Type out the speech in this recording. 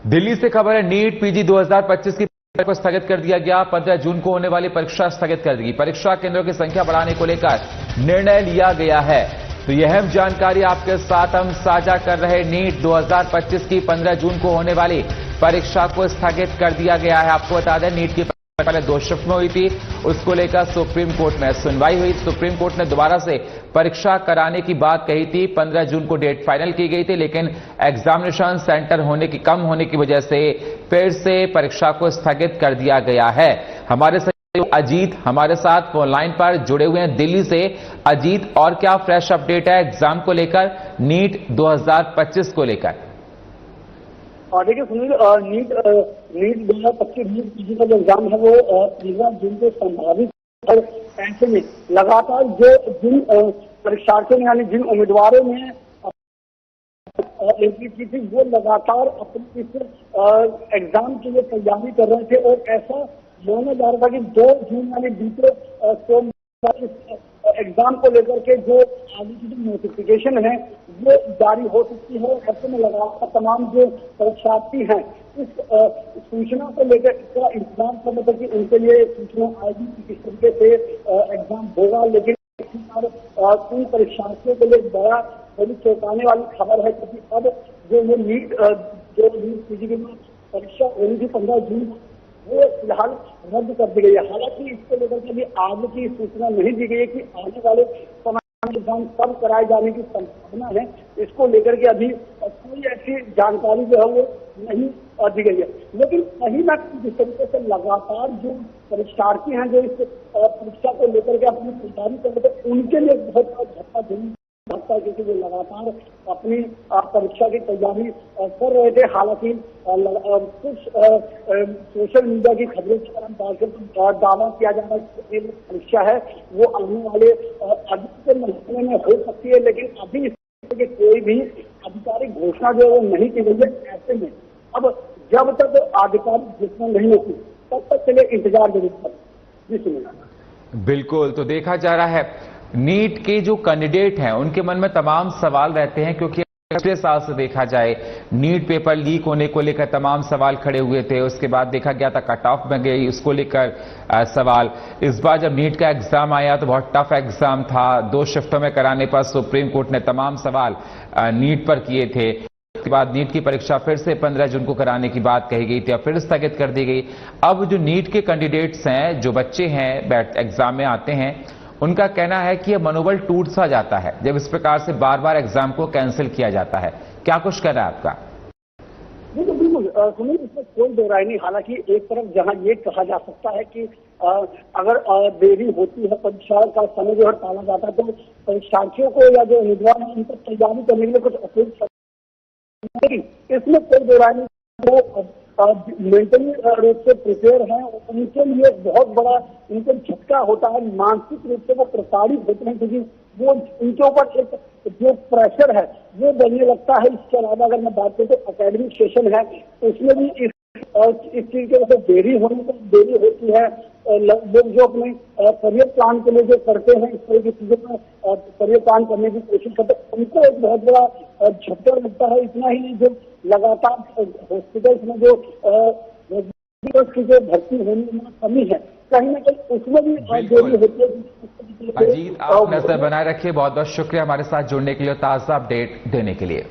दिल्ली से खबर है, नीट पीजी 2025 की परीक्षा को स्थगित कर दिया गया। 15 जून को होने वाली परीक्षा स्थगित कर दी। परीक्षा केंद्रों की संख्या बढ़ाने को लेकर निर्णय लिया गया है। तो यह अहम जानकारी आपके साथ हम साझा कर रहे। नीट 2025 की 15 जून को होने वाली परीक्षा को स्थगित कर दिया गया है। आपको बता दें, नीट की पहले 2 शिफ्ट में हुई थी, उसको लेकर सुप्रीम कोर्ट में सुनवाई हुई। सुप्रीम कोर्ट ने दोबारा से परीक्षा कराने की बात कही थी। 15 जून को डेट फाइनल की गई थी, लेकिन एग्जामिनेशन सेंटर कम होने की वजह से फिर से परीक्षा को स्थगित कर दिया गया है। हमारे अजीत हमारे साथ फोन लाइन पर जुड़े हुए हैं दिल्ली से। अजीत, और क्या फ्रेश अपडेट है एग्जाम को लेकर, नीट 2025 को लेकर? देखिए सुनील, नीट 2025 नीट पीजी का जो एग्जाम है वो 15 जून को संभावित है। और ऐसे में लगातार जिन परीक्षार्थियों ने यानी जिन उम्मीदवारों ने एंट्री की थी वो लगातार अपने इस एग्जाम के लिए तैयारी कर रहे थे। और ऐसा माना जा रहा था कि 2 जून यानी बीते सोमवार एग्जाम को लेकर के जो आगे की जो नोटिफिकेशन है वो जारी हो सकती है। ऐसे में लगातार तमाम जो परीक्षार्थी हैं इस सूचना को लेकर इसका इंतजार कर रहे थे कि उनके लिए सूचना आएगी कि किस तरीके से एग्जाम होगा। लेकिन उन परीक्षार्थियों के लिए बड़ी चौंकाने वाली खबर है, क्योंकि अब जो नीट पीजी की परीक्षा होनी थी 15 जून वो फिलहाल रद्द कर दी गई है। हालांकि इसको लेकर के अभी आगे की सूचना नहीं दी गई है कि आने वाले समय में एग्जाम कब कराए जाने की संभावना है। इसको लेकर के अभी कोई ऐसी जानकारी जो है वो नहीं दी गई है। लेकिन कहीं ना कहीं जिस तरीके से लगातार जो परीक्षार्थी हैं जो इस परीक्षा को लेकर के अपनी तैयारी कर रहे थे उनके लिए बहुत बड़ा झटका देने लगता है, क्योंकि वो लगातार अपनी परीक्षा की तैयारी कर रहे थे। हालांकि कुछ सोशल मीडिया की खबरों के कारण दावा किया जा रहा है कि परीक्षा है वो आने वाले अभी के महीने में हो सकती है, लेकिन अभी इसके कोई भी आधिकारिक घोषणा जो है वो नहीं की गई है। ऐसे में अब जब तक आधिकारिक घोषणा नहीं होती तब तक के लिए इंतजार जरूर करें। बिल्कुल, तो देखा जा रहा है नीट के जो कैंडिडेट हैं उनके मन में तमाम सवाल रहते हैं, क्योंकि पिछले साल से देखा जाए नीट पेपर लीक होने को लेकर तमाम सवाल खड़े हुए थे। उसके बाद देखा गया था कट ऑफ में गई, उसको लेकर सवाल। इस बार जब नीट का एग्जाम आया तो बहुत टफ एग्जाम था। 2 शिफ्टों में कराने पर सुप्रीम कोर्ट ने तमाम सवाल नीट पर किए थे। उसके बाद नीट की परीक्षा फिर से 15 जून को कराने की बात कही गई थी, अब फिर स्थगित कर दी गई। अब जो नीट के कैंडिडेट्स हैं, जो बच्चे हैं एग्जाम में आते हैं, उनका कहना है कि यह मनोबल टूट सा जाता है जब इस प्रकार से बार बार एग्जाम को कैंसिल किया जाता है। क्या कुछ कहना है आपका? बिल्कुल सुनील, इसमें कोई दो राय नहीं। हालांकि एक तरफ जहां ये कहा जा सकता है कि अगर देरी होती है, परीक्षा का समय जो है टाला जाता है, तो परीक्षार्थियों को या जो उम्मीदवार हैं उनको तैयारी करने के लिए कुछ अतिरिक्त, इसमें कोई दो राय नहीं। तो मेंटली रूप से प्रिपेयर हैं उनके लिए बहुत बड़ा उनको झटका होता है, मानसिक रूप से वो प्रताड़ित होते हैं, क्योंकि वो उनके ऊपर एक जो प्रेशर है वो बढ़ने लगता है। इसके अलावा अगर मैं बात करूँ तो एकेडमिक सेशन है, उसमें भी इस चीज के वजह देरी होने पर देरी होती है। लोग जो अपने करियर प्लान के लिए जो करते हैं, इस तरह की चीजों में करियर प्लान करने की कोशिश करते हैं, उनको एक बहुत बड़ा झटका लगता है। इतना ही जो लगातार हॉस्पिटल्स में जो की जो भर्ती होने में कमी है, कहीं ना कहीं उसमें भी देरी होती है। अजीत, आप नजर बनाए रखिए। बहुत बहुत शुक्रिया हमारे साथ जुड़ने के लिए, ताजा अपडेट देने के लिए।